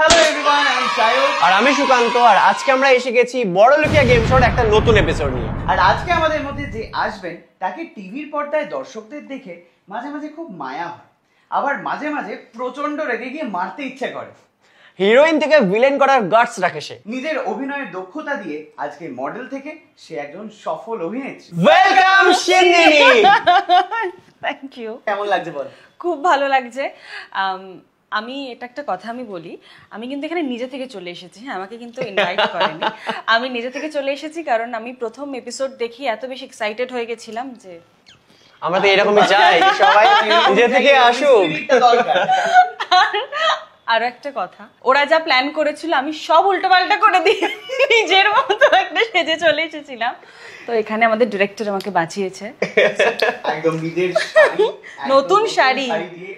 Hello everyone, আমি সায়ক আর আমি সুকান্ত। আর আজকে আমরা এসে গেছি বড়লোকিয়া গেম শোর একটা নতুন এপিসোড নিয়ে। আর আজকে আমাদের মধ্যে যে আসবেন তাকে টিভির পর্দায় দর্শকদের দেখে মাঝে মাঝে খুব মায়া হয়, আবার মাঝে মাঝে প্রচন্ড রেগে গিয়ে মারতে ইচ্ছে করে। হিরোইন থেকে ভিলেন করার গাটস রাখে সে। নিজের অভিনয়ের দক্ষতা দিয়ে আজকে মডেল থেকে সে একজন সফল অভিনেত্রী। ওয়েলকাম সিন্দিনি। Thank you. কেমন লাগছে বল? খুব ভালো লাগছে। আমি এটা একটা কথা আমি বলি, আমি কিন্তু এখানে নিজে থেকে চলে এসেছি, হ্যাঁ, আমাকে কিন্তু ইনভাইট করেনি। আমি নিজে থেকে চলে এসেছি কারণ আমি প্রথম এপিসোড দেখি এত বেশি এক্সাইটেড হয়ে গেছিলাম যে আমরা তো এরকমই চাই, সবাই নিজে থেকে আসুক। আরো একটা কথা, ওরা যা প্ল্যান করেছিল আমি সব উল্টোপাল্টা করে দিয়ে নিজের মতো একটা সেজে চলে এসেছিলাম। তো এখানে আমাদের ডিরেক্টর আমাকে বাঁচিয়েছে। একদম নিজের শাড়ি, নতুন শাড়ি দিয়ে।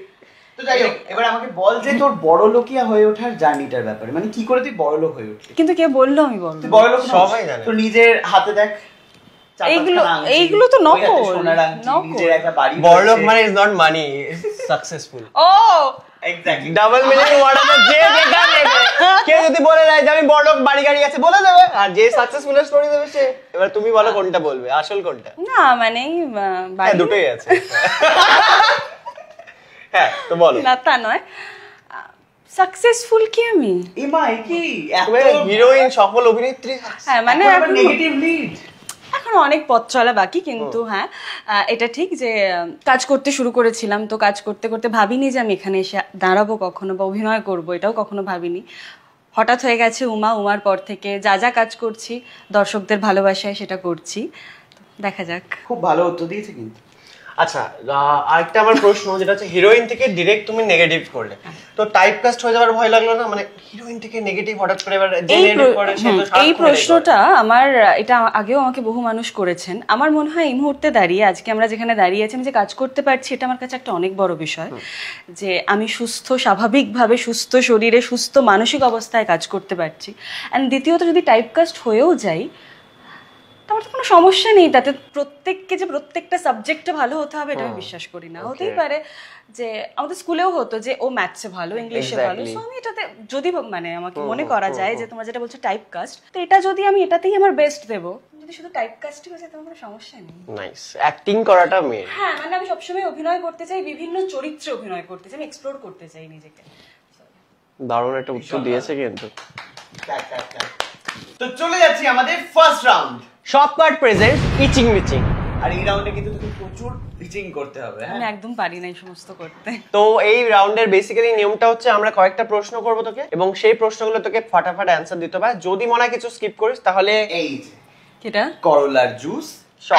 তো যাই হোক, এবার আমাকে বল যে তোর বড়লোকিয়া হয়ে ওঠার জার্নিটার ব্যাপারে, মানে কি করে তুই বড়লোক হয়ে উঠলি? কিন্তু কে বললো আমি বলবো? তুই বড়লোক সবাই জানে। তো নিজের হাতে দেখ, এইগুলো তো নকল। নিজের একটা বাড়ি। বড়লোক মানে ইজ নট মানি, সাকসেসফুল। ও এক্স্যাক্টলি, ডাবল মিনিং ওয়ার্ড আছে। যে যেটা নেবে, কেউ যদি বলে না যে আমি বড়লোক বাড়ি গাড়ি আছে বলে দেবে, আর যে সাকসেসফুল স্টোরি দেবে সে। এবার তুমি বলো কোনটা বলবে, আসল কোনটা? না মানে হ্যাঁ, দুটোই আছে। হ্যাঁ, তো বলো। না তা নয়, সাকসেসফুল কি আমি? এমআই কি এত হিরোইন, সফল অভিনেত্রী। হ্যাঁ মানে নেগেটিভ লিড, এখন অনেক পথ চলা বাকি, কিন্তু হ্যাঁ এটা ঠিক যে কাজ করতে শুরু করেছিলাম, তো কাজ করতে করতে ভাবিনি যে আমি এখানে এসে দাঁড়াবো কখনো বা অভিনয় করব, এটাও কখনো ভাবিনি। হঠাৎ হয়ে গেছে উমার পর থেকে যা যা কাজ করছি দর্শকদের ভালোবাসায় সেটা করছি, দেখা যাক। খুব ভালো উত্তর দিয়েছে কিন্তু। আচ্ছা, আরেকটা আমার প্রশ্ন, যেটা হচ্ছে হিরোইন থেকে ডিরেক্ট তুমি নেগেটিভ করলে, তো টাইপকাস্ট হয়ে যাওয়ার ভয় লাগলো না? মানে হিরোইন থেকে নেগেটিভ হঠাৎ করে এবার যে নেগেটিভ করে সে তো এই প্রশ্নটা আমার, এটা আগেও আমাকে বহু মানুষ করেছেন। আমার মনে হয় এই মুহূর্তে দাঁড়িয়ে, আজকে আমরা যেখানে দাঁড়িয়ে আছি, আমি যে কাজ করতে পারছি, এটা আমার কাছে একটা অনেক বড় বিষয়। যে আমি সুস্থ, স্বাভাবিকভাবে সুস্থ শরীরে, সুস্থ মানসিক অবস্থায় কাজ করতে পারছি। অ্যান্ড দ্বিতীয়ত, যদি টাইপকাস্ট হয়েও যাই আমার তো কোনো সমস্যা নেই তাতে। প্রত্যেককে যে প্রত্যেকটা সাবজেক্টে ভালো হতে হবে এটা আমি বিশ্বাস করি না। হতেই পারে যে আমাদের স্কুলেও হতো যে ও ম্যাথসে ভালো, ইংলিশে ভালো, সো আমি এটাতে যদি মানে আমাকে মনে করা যায় যে তোমরা যেটা বলছো টাইপকাস্ট, তো এটা যদি আমি এটাতেই আমার বেস্ট দেবো, যদি শুধু টাইপকাস্টই হয়ে যায় তোমার কোনো সমস্যা নেই। নাইস, অ্যাক্টিং করাটা মেন। হ্যাঁ মানে আমি সবসময় অভিনয় করতে চাই, বিভিন্ন চরিত্রে অভিনয় করতে চাই, আমি এক্সপ্লোর করতে চাই নিজেকে। দারুণ একটা উত্তর দিয়েছে কিন্তু। তো চলে যাচ্ছি আমাদের ফার্স্ট রাউন্ড। সব পার্ট প্রেজেন্ট, ইচিং মিচিং। আর এই রাউন্ডে কিন্তু তোকে প্রচুর পিচিং করতে হবে। আমি একদম পারি না এই সমস্ত করতে। তো এই রাউন্ডের বেসিক্যালি নিয়মটা হচ্ছে আমরা কয়েকটা প্রশ্ন করব তোকে, এবং সেই প্রশ্নগুলো তোকে ফাটাফাট অ্যানসার দিতে হবে। যদি মনে হয় কিছু স্কিপ করিস তাহলে এই এটা করলার জুস,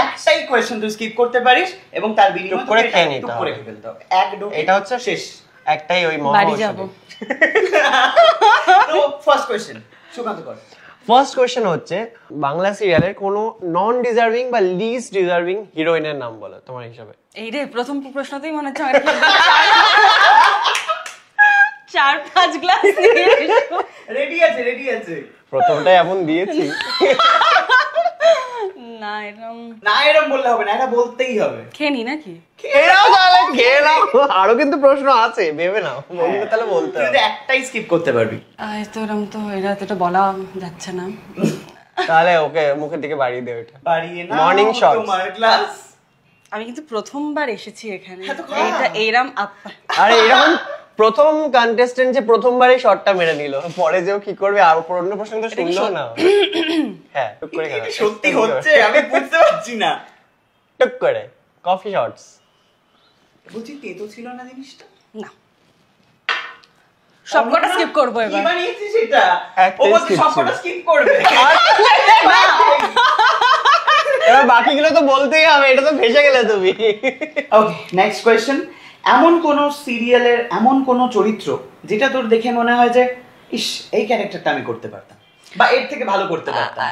একটাই কোয়েশ্চেন তুই স্কিপ করতে পারিস এবং তার বিনিময়ে করে খেয়ে নিতে করে ফেলতে হবে। এক ডো, এটা হচ্ছে শেষ, একটাই ওই মহা। বাড়ি যাব। তো ফার্স্ট কোয়েশ্চেন সুকান্ত কর। ফার্স্ট কোয়েশ্চেন হচ্ছে বাংলা সিরিয়ালের কোনো নন ডিজার্ভিং বা লিস্ট ডিজার্ভিং হিরোইনের নাম বলো তোমার হিসাবে। এই রে, প্রথম প্রশ্নতেই মনে হচ্ছে আমার 4-5 গ্লাস রেডি আছে, রেডি আছে। প্রথমটাই এমন দিয়েছি। না এরকম না, এরকম বললে হবে না, এটা বলতেই হবে। খেয়ে নি নাকি? খেয়ে নাও তাহলে, খেয়ে নাও। আরো কিন্তু প্রশ্ন আছে, ভেবে নাও। বললে তাহলে বলতে তুই হবে। একটাই স্কিপ করতে পারবি। তো এরকম তো এটা বলা যাচ্ছে না। তাহলে ওকে মুখের দিকে বাড়িয়ে দে ওটা। বাড়িয়ে না, মর্নিং শট তোমার ক্লাস। আমি কিন্তু প্রথমবার এসেছি এখানে, হ্যাঁ তো এইটা এইরাম আরে এরকম প্রথম কন্টেস্টেন্ট যে প্রথমবারই শটটা মেরে নিল, পরে যেও কি করবে আর অন্য প্রশ্ন তো শুনলো না। হ্যাঁ, টুক করে খেলো। সত্যি হচ্ছে, আমি বুঝতে পারছি না। টুক করে কফি শটস। বুঝি তেতো ছিল না জিনিসটা? না, সবকটা স্কিপ করব এবার। কি বানিয়েছিস সেটা? একটাই ও বলছে skip সবকটা ছিল। স্কিপ করবে। এবার বাকিগুলো তো বলতেই হবে, এটা তো ভেসে গেলে তুমি। ওকে, নেক্সট কোয়েশ্চেন। এমন কোন সিরিয়ালের এমন কোন চরিত্র যেটা তোর দেখে মনে হয় যে ইস, এই ক্যারেক্টারটা আমি করতে পারতাম বা এর থেকে ভালো করতে পারতাম?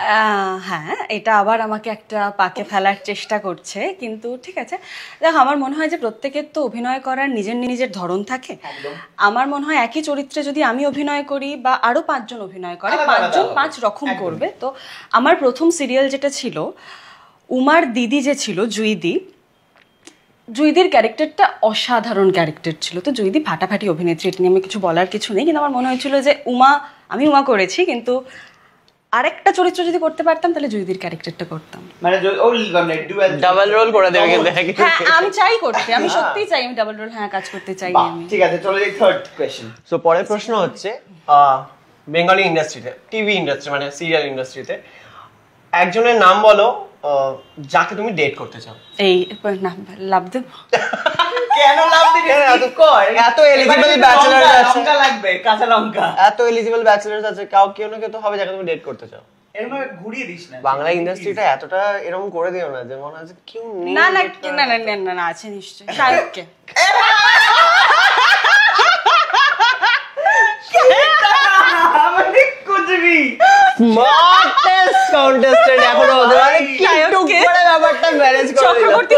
হ্যাঁ, এটা আবার আমাকে একটা পাকে ফেলার চেষ্টা করছে, কিন্তু ঠিক আছে। দেখো, আমার মনে হয় যে প্রত্যেকের তো অভিনয় করার নিজের নিজের ধরন থাকে। একদম। আমার মনে হয় একই চরিত্রে যদি আমি অভিনয় করি বা আরো 5 জন অভিনয় করে, আলাদা 5 জন আলাদা 5 রকম একদম। করবে। তো আমার প্রথম সিরিয়াল যেটা ছিল, উমার দিদি যে ছিল, জুইদি, জয়ীদির ক্যারেক্টারটা অসাধারণ ক্যারেক্টার ছিল। তো জয়ীদি ফাটাফাটি অভিনেত্রী, এটা নিয়ে আমি কিছু বলার কিছু নেই, কিন্তু আমার মনে হয়েছিল যে আমি উমা করেছি, কিন্তু আরেকটা চরিত্র যদি করতে পারতাম তাহলে জয়ীদির ক্যারেক্টারটা করতাম। মানে ডাবল রোল করে দেবে কিন্তু। হ্যাঁ আমি চাই করতে, আমি সত্যিই চাই, আমি ডাবল রোল কাজ করতে চাই আমি। ঠিক আছে, চলো এই থার্ড কোশ্চেন। সো পরের প্রশ্ন হচ্ছে বেঙ্গলি ইন্ডাস্ট্রিতে, টিভি ইন্ডাস্ট্রি মানে সিরিয়াল ইন্ডাস্ট্রিতে একজনের নাম বলো যাকে তুমি ডেট করতে চাও। এই নাম লাভ দেব? কেন লাভ দিবি? এত এলিজিবল ব্যাচেলার আছে, লঙ্কা লাগবে, কাঁচা লঙ্কা। এত এলিজিবল ব্যাচেলার আছে, কেউ না কেউ তো হবে যাকে তুমি ডেট করতে চাও। এরকম ঘুরিয়ে দিস না, বাংলা ইন্ডাস্ট্রিটা এতটা এরকম করে দিও না যে মনে হচ্ছে কেউ নেই। না না না না না না আছে নিশ্চয়ই, শাহরুখকে। আমাকে কুচবি স্মার্টেস্ট কন্টেস্টেন্ট এখনো হতে পারে, কিন্তু করে ব্যাপারটা ম্যানেজ করে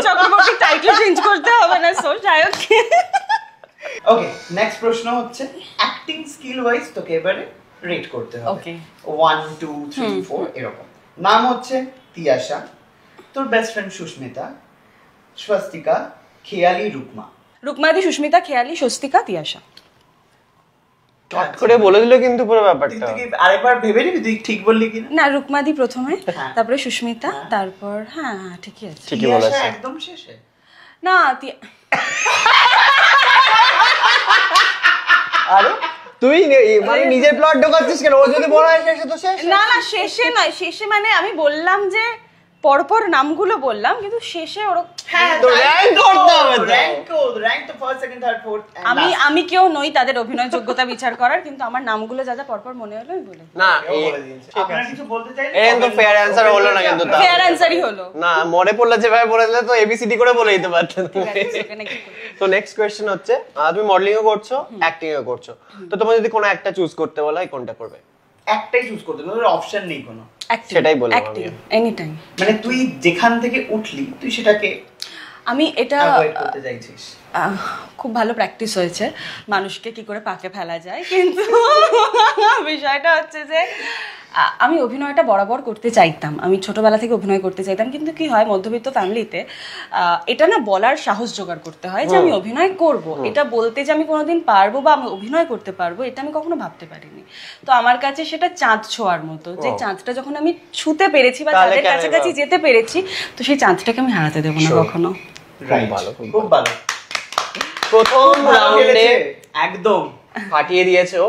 চক্রবর্তী টাইটেল চেঞ্জ করতে হবে না, সো শাহরুখকে। ওকে, নেক্সট প্রশ্ন হচ্ছে অ্যাক্টিং স্কিল ওয়াইজ তোকে এবারে রেট করতে হবে। ওকে 1 2 3 4 এরকম। নাম হচ্ছে তিয়াশা, তোর বেস্ট ফ্রেন্ড সুস্মিতা, স্বস্তিকা, খেয়ালি, রুকমা। রুকমাদি, সুস্মিতা, খেয়ালি, স্বস্তিকা, তিয়াশা। চট করে বলে দিল কিন্তু পুরো ব্যাপারটা। তুই আরেকবার ভেবে নিবি তুই ঠিক বললি কিনা। না রুকমাদি প্রথমে, হ্যাঁ। তারপরে সুস্মিতা, তারপর হ্যাঁ ঠিকই আছে। ঠিকই বলেছে একদম শেষে। না আরে তুই মানে নিজের প্লট ঢোকাচ্ছিস কেন? ও যদি বড় হয় শেষে তো শেষ। না না শেষে নয়, শেষে মানে আমি বললাম যে পরপর নামগুলো বললাম, কিন্তু শেষে ওরকম হ্যাঁ তো rank করতে হবে তো। র‍্যাঙ্ক তো ফার্স্ট সেকেন্ড থার্ড ফোর্থ। আমি কেউ নই তাদের অভিনয় যোগ্যতা বিচার করার, কিন্তু আমার নামগুলো যা যা পরপর মনে হলো আমি বলে। না আপনারা কিছু বলতে চাইলে এরকম তো ফেয়ার অ্যানসার হলো না কিন্তু। ফেয়ার অ্যানসারই হলো। না মনে পড়লো যেভাবে বলে দিলে তো এবিসিডি করে বলে দিতে পারতেন। ঠিক আছে, সেখানে কি করব? তো নেক্সট কোশ্চেন হচ্ছে তুমি মডেলিংও করছো, অ্যাক্টিংও করছো, তো তোমার যদি কোনো একটা চুজ করতে বলা হয় কোনটা করবে? একটাই চুজ করতে হবে, অপশন নেই কোনো। সেটাই বললাম আমি। Any time. মানে তুই যেখান থেকে উঠলি তুই সেটাকে আমি এটা অ্যাভয়েড করতে চাইছিস। খুব ভালো প্র্যাকটিস হয়েছে মানুষকে কি করে পাকে ফেলা যায়, কিন্তু বিষয়টা হচ্ছে যে আমি অভিনয়টা বরাবর করতে চাইতাম, আমি ছোটবেলা থেকে অভিনয় করতে চাইতাম, কিন্তু কি হয় মধ্যবিত্ত ফ্যামিলিতে এটা না বলার সাহস জোগাড় করতে হয় যে আমি অভিনয় করব, এটা বলতে যে আমি কোনোদিন পারবো বা আমি অভিনয় করতে পারবো এটা আমি কখনো ভাবতে পারিনি। তো আমার কাছে সেটা চাঁদ ছোঁয়ার মতো, যে চাঁদটা যখন আমি ছুঁতে পেরেছি বা তাদের কাছাকাছি যেতে পেরেছি, তো সেই চাঁদটাকে আমি হারাতে দেবো না কখনো। রাইট, ভালো, খুব ভালো। প্রথম রাউন্ডে একদম ফাটিয়ে দিয়েছে ও,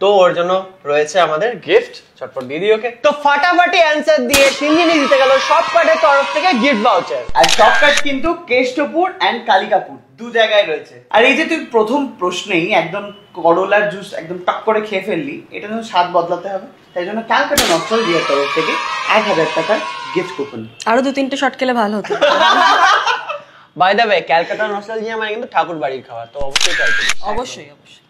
তো ওর জন্য রয়েছে আমাদের গিফট, চটপট দিয়ে দিই ওকে। তো ফাটাফাটি অ্যানসার দিয়ে তিনজনই জিতে গেল শপকার্টের তরফ থেকে গিফট ভাউচার। আর শপকার্ট কিন্তু কেষ্টপুর এন্ড কালিকাপুর দু জায়গায় রয়েছে। আর এই যে তুই প্রথম প্রশ্নেই একদম করলার জুস একদম টক করে খেয়ে ফেললি, এটা জন্য স্বাদ বদলাতে হবে, তাই জন্য ক্যালকাটা নস্টালজিয়ার তরফ থেকে 1000 টাকার গিফট কুপন। আরো 2-3টে শট খেলে ভালো হতো। By the way Calcutta nostalgia মানে কিন্তু ঠাকুর বাড়ির খাবার, তো অবশ্যই ট্রাই করুন। অবশ্যই অবশ্যই।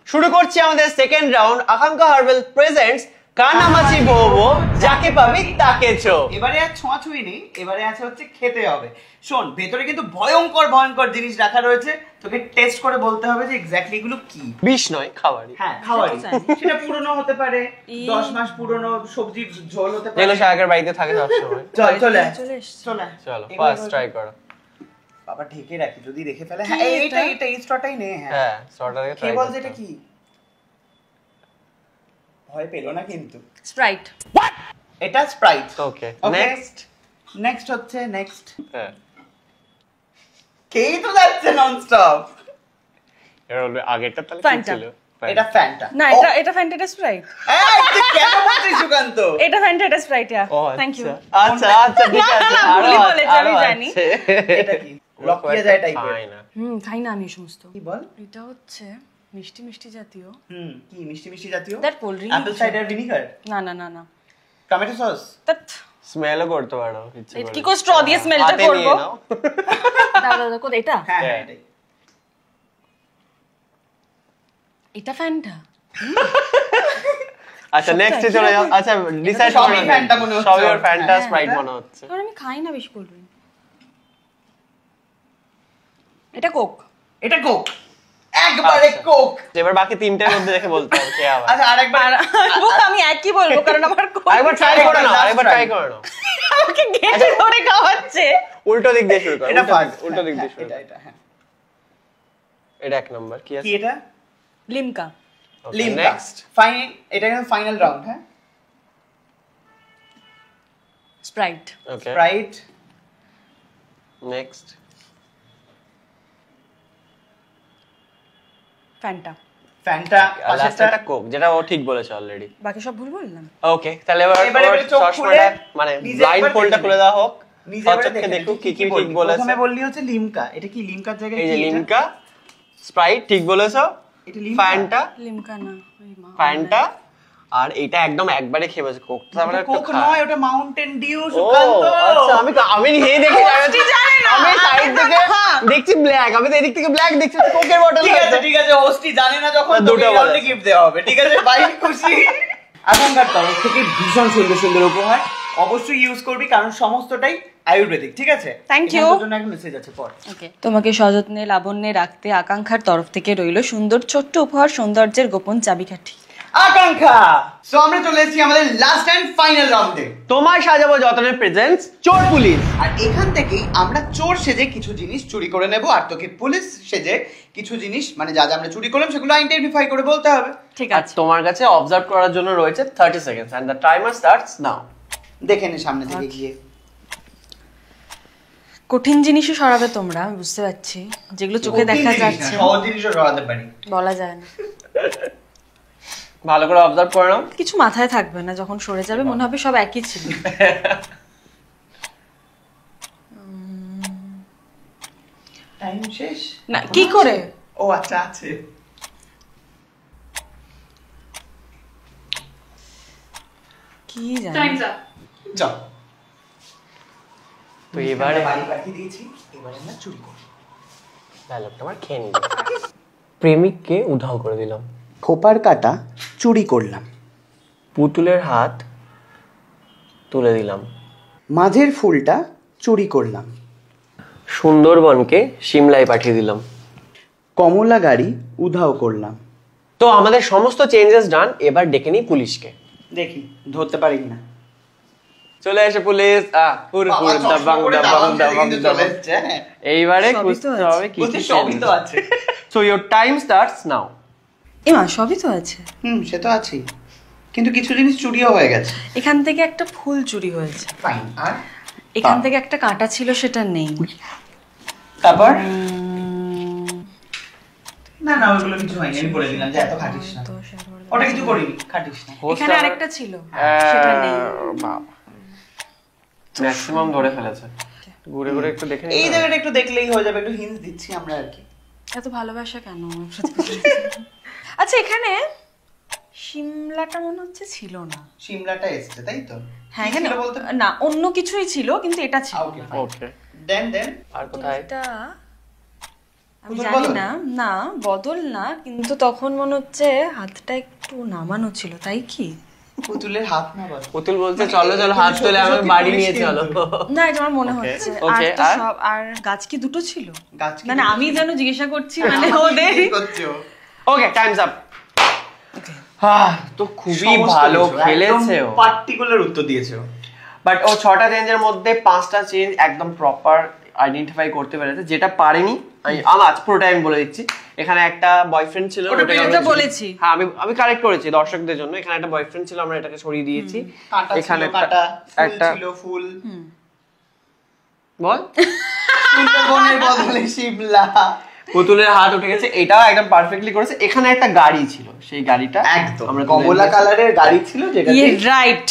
শুরু করছি আমাদের সেকেন্ড রাউন্ড। আকাঙ্ক্ষা হার্বাল প্রেজেন্টস কানামাছি ভোবো, যাকে পাবি তাকে ছো। এবারে আর ছোঁয়াছুঁই নেই, এবারে আছে হচ্ছে খেতে হবে। শোন, ভেতরে কিন্তু ভয়ঙ্কর ভয়ঙ্কর জিনিস রাখা রয়েছে, তোকে টেস্ট করে বলতে হবে যে এক্স্যাক্টলি এগুলো কি। বিষ নয়, খাবারই। হ্যাঁ খাওয়ারই, সেটা পুরনো হতে পারে, 10 মাস পুরনো সবজির ঝোল হতে পারে, যেগুলো শাকের বাড়িতে থাকে সবসময়। চলে এসছে। চলে চলো ফার্স্ট ট্রাই করো। বাবা ঢেকে রাখি যদি রেখে ফেলে। হ্যাঁ এইটা এই স্টটাই নে। হ্যাঁ সরটা থেকে ট্রাই কে বল করো। যেটা কি ভয় পেলো না কিন্তু। স্প্রাইট। এটা স্প্রাইট। ওকে নেক্সট হচ্ছে নেক্সট। হ্যাঁ কেই তো যাচ্ছে ননস্টপ। এর আগেরটা তাহলে কি Fanta। ছিল? এটা ফ্যান্টা। না এটা ফ্যান্টা, এটা স্প্রাইট। এই তুই কেন বলছিস সুকান্ত? এটা ফ্যান্টা, এটা স্প্রাইট। O thank you. আচ্ছা আচ্ছা ঠিক আছে। ভুলই বলেছি, আমি জানি। এটা কি লকিয়া যায় টাইপের? খাই না। খাই না আমি সমস্ত। কি বল? এটা হচ্ছে মিষ্টি মিষ্টি জাতীয়। কি মিষ্টি মিষ্টি জাতীয়? That cold drink. Apple cider vinegar, না না না না, টমেটো সস। দ্যাট স্মেলও করতে পারো ইচ্ছে করে। কি করে স্ট্র দিয়ে স্মেলটা হাতে করব? নিয়ে নাও। দাদা দাদা কোথায় এটা? হ্যাঁ হ্যাঁ। এটাই। এটা ফ্যান্টা। আচ্ছা নেক্সট চলে যাও। আচ্ছা ডিসাইড সবই Fanta মনে হচ্ছে। সবই ওর ফ্যান্টা হ্যাঁ, স্প্রাইট এটা- মনে হচ্ছে। কারণ আমি খাই না বেশি কোল্ড ড্রিঙ্ক। এটা কোক। এটা কোক, একবারে আচ্ছা। কোক। এবার বাকি তিনটের মধ্যে দেখে বলতে হবে কে আবার। আচ্ছা আরেকবার আমি একই বলবো কারণ আমার কোক। আরেকবার ট্রাই করে নাও, আরেকবার ট্রাই করে নাও। আমাকে গেটে ধরে খাওয়াচ্ছে। উল্টো দিক দিয়ে শুরু কর, এটা ফার্স্ট, উল্টো দিক দিয়ে শুরু কর। এটা হ্যাঁ। এটা 1 নাম্বার, কি কি আছে? এটা? লিমকা। লিমকা। নেক্সট ফাইনাল, এটা কিন্তু ফাইনাল রাউন্ড, হ্যাঁ। Sprite. Okay Sprite, next Fanta. Fanta, last একটা কোক, যেটা ও ঠিক বলেছে অলরেডি। বাকি সব ভুল বললাম। ওকে, তাহলে এবার এবারে চোখ খুলে চশমাটা মানে নিজে ব্লাইন্ড একবার ফোল্ডটা দেখে খুলে নে। দেওয়া হোক, নিজে সচক্ষে একবার দেখে দেখুক নে, কি কি বললি? ঠিক বলেছে। প্রথমে বললি হচ্ছে লিমকা, এটা কি লিমকার জায়গায় এই কি যে এটা? লিমকা, স্প্রাইট ঠিক বলেছো, এটা লিমকা? ফ্যান্টা, লিমকা না, ওই মা। ফ্যান্টা, আর এটা একদম একবারে খেয়ে বসে কোকটা মানে ওটা একটু কোক নয়, ওটা মাউন্টেন ডিউ, ও সুকান্ত। আচ্ছা, আমি নিজেই দেখি মিষ্টি জানে না। আমি সাইড থেকে দেখছি ব্ল্যাক, আমি তো এদিক থেকে ব্ল্যাক দেখছি, কোকের বটল ঠিক আছে ঠিক আছে, হোস্টি জানে না যখন না, তোকে দুটো এই রাউন্ডে বলে। গিফট দেওয়া হবে, ঠিক আছে? ভাই খুশি। এখনকার তরফ থেকে ভীষণ সুন্দর সুন্দর উপহার, অবশ্যই ইউজ করবি কারণ সমস্তটাই আয়ুর্বেদিক, ঠিক আছে? Thank এখানে you. তোর জন্য একটা মেসেজ আছে, পড়। ওকে, তোমাকে সযত্নে লাবণ্যে রাখতে আকাঙ্ক্ষার তরফ থেকে রইল সুন্দর ছোট্ট উপহার, সৌন্দর্যের গোপন চাবিকাঠি। আকাঙ্ক্ষা। সো আমরা চলে এসেছি আমাদের লাস্ট এন্ড ফাইনাল রাউন্ডে। তোমার সাজাবো যতনের প্রেজেন্টস চোর পুলিশ। আর এখান থেকেই আমরা চোর সেজে কিছু জিনিস চুরি করে নেব, আর তোকে পুলিশ সেজে কিছু জিনিস মানে যা যা আমরা চুরি করলাম সেগুলো আইডেন্টিফাই করে বলতে হবে। ঠিক আর আছে। তোমার কাছে অবজার্ভ করার জন্য রয়েছে 30 seconds and the timer starts now. দেখে নে সামনে থেকে গিয়ে। কঠিন জিনিসও সরাবে তোমরা, আমি বুঝতে পারছি, যেগুলো চোখে দেখা যাচ্ছে সহজ জিনিসও সরাতে পারি। বলা যায় না। ভালো করে অবজার্ভ করে নাও। কিছু মাথায় থাকবে না, যখন সরে যাবে মনে হবে সব একই ছিল। টাইম শেষ না, কি করে? ও আচ্ছা আছে। কি জানি। যাও। তো এবারে বাড়ি পাঠিয়ে দিয়েছি, এবারে আমরা চুরি করব। ডায়লগটা আমার খেয়ে নিল। প্রেমিককে উধাও করে দিলাম, খোপার কাটা চুরি করলাম, পুতুলের হাত তুলে দিলাম, মাঝের ফুলটা চুরি করলাম, সুন্দরবনকে সিমলায় পাঠিয়ে দিলাম। কমলা গাড়ি উধাও করলাম। তো আমাদের সমস্ত চেঞ্জেস ডান, এবার ডেকে নিই পুলিশকে। দেখি ধরতে পারি না। চলে এসে পুলিশ এইবারে সবই তো খুঁজতে আছে। হবে কি কি সবই তো আছে। So your time starts now. এমা, সবই তো আছে। সে তো আছেই, কিন্তু কিছু জিনিস চুরিও হয়ে গেছে। এখান থেকে একটা ফুল চুরি হয়েছে, ফাইন। আর এখান থেকে একটা কাঁটা ছিল, সেটা নেই। তারপর না না, ওইগুলো কিছু হয়নি, আমি বলে দিলাম যে এত খাটিস না, ওটা কিছু করিনি, খাটিস না। এখানে আরেকটা ছিল, সেটা নেই। ম্যাক্সিমাম ধরে ফেলেছে। ঘুরে ঘুরে একটু দেখে এই নিই। জায়গাটা একটু দেখলেই হয়ে যাবে, একটু হিন্ট দিচ্ছি আমরা আর কি। এত ভালোবাসা কেন? আচ্ছা, এখানে সিমলাটা মনে হচ্ছে ছিল না। সিমলাটা এসছে তাই তো? হ্যাঁ, কি এখানে ছিল বলতে? না, অন্য কিছুই ছিল, কিন্তু এটা ছিল ওকে না। ওকে, দেন আর কোথায়? এটা আমি পুতুল জানি বদল? না, না বদল না, কিন্তু তখন মনে হচ্ছে হাতটা একটু নামানো ছিল, তাই কি? পুতুলের হাত না বল। পুতুল বলছে চলো চলো হাত তোলে, আমি সত্যি বাড়ি পুলিশ নিয়ে চলো। কিন্তু। না, এটা আমার মনে হচ্ছে। আর Okay, তো আর? সব, আর গাছ কি দুটো ছিল? গাছ কি মানে দুটো আমি ছিল? যেন জিজ্ঞাসা করছি, মানে ওদের কি করছো? ওকে, টাইমস আপ। তো খুবই ভালো খেলেছে ও, পার্টিকুলার উত্তর দিয়েছে ও। বাট ও 6টা চেঞ্জের মধ্যে 5টা চেঞ্জ একদম প্রপার আইডেন্টিফাই করতে পেরেছে। যেটা পারেনি আমি আজ পুরোটা আমি বলে দিচ্ছি। এখানে একটা বয়ফ্রেন্ড ছিল, ওটা ওটাকে এটা আমরা- বলেছি। হ্যাঁ, আমি কারেক্ট করেছি দর্শকদের জন্য। এখানে একটা বয়ফ্রেন্ড ছিল, আমরা এটাকে সরিয়ে দিয়েছি। কাঁটা এখানে ছিল, কাঁটা, ফুল একটা ছিল, ফুল। বল, সুন্দরবনের বদলে শিমলা। পুতুলের হাত উঠে গেছে, এটাও একদম পারফেক্টলি করেছে। এখানে একটা গাড়ি ছিল, সেই গাড়িটা একদম আমরা কমলা কালারের গাড়ি ছিল, যেটা রাইট।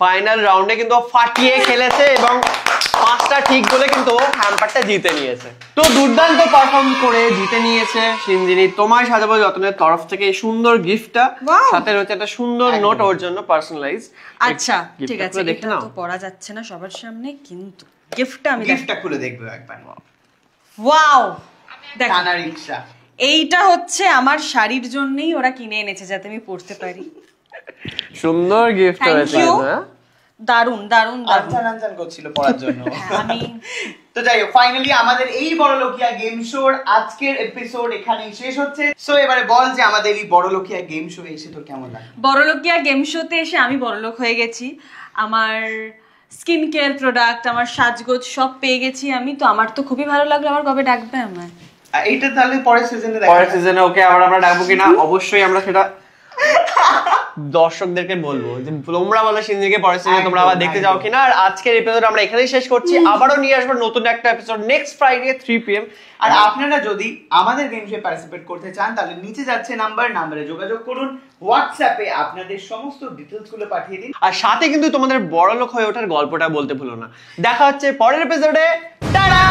ফাইনাল রাউন্ডে কিন্তু ও ফাটিয়ে খেলেছে এবং 5টা ঠিক বলে কিন্তু ও হ্যাম্পারটা জিতে নিয়েছে। তো দুর্দান্ত পারফর্ম করে জিতে নিয়েছে সিনজিনি তোমার সাজাবো যত্নের তরফ থেকে এই সুন্দর গিফটটা। Wow! সাথে রয়েছে একটা সুন্দর নোট ওর জন্য পার্সোনালাইজ। আচ্ছা, ঠিক আছে, দেখে এটা নাও। তো পড়া যাচ্ছে না সবার সামনে, কিন্তু গিফটটা আমি গিফটটা খুলে দেখবো একবার। ওয়াও, দেখো, টানা রিকশা। এইটা হচ্ছে আমার শাড়ির জন্যই ওরা কিনে এনেছে, যাতে আমি পরতে পারি। সুন্দর গিফট Thank হয়েছে। you. হ্যাঁ? দারুন দারুন দারুন। আনচান আনচান করছিল পড়ার জন্য। আমি তো যাই হোক, ফাইনালি আমাদের এই বড়লোকিয়া গেম শোর আজকের এপিসোড এখানেই শেষ হচ্ছে। সো এবারে বল যে আমাদের এই বড়লোকিয়া গেম শো এসে তোর কেমন লাগে? বড়লোকিয়া গেম শোতে এসে আমি বড়লোক হয়ে গেছি। আমার স্কিন কেয়ার প্রোডাক্ট, আমার সাজগোজ সব পেয়ে গেছি আমি। তো আমার তো খুবই ভালো লাগলো। আবার কবে ডাকবে আমায়? এইটা তাহলে পরের সিজনে পরের সিজনে ওকে আবার আমরা ডাকবো কিনা অবশ্যই আমরা সেটা দর্শকদেরকে বলবো যে তোমরা বলো সিনজিকে পরের সিজনে তোমরা আবার দেখতে যাও কিনা। আর আজকের এপিসোড আমরা এখানেই শেষ করছি। আবারও নিয়ে আসবো নতুন একটা এপিসোড নেক্সট ফ্রাইডে 3 PM। আর আপনারা যদি আমাদের গেম শোয়ে পার্টিসিপেট করতে চান তাহলে নিচে যাচ্ছে নাম্বারে যোগাযোগ করুন, হোয়াটসঅ্যাপে আপনাদের সমস্ত ডিটেইলস গুলো পাঠিয়ে দিন। আর সাথে কিন্তু তোমাদের বড়লোক হয়ে ওঠার গল্পটা বলতে ভুলো না। দেখা হচ্ছে পরের এপিসোডে। টাটা।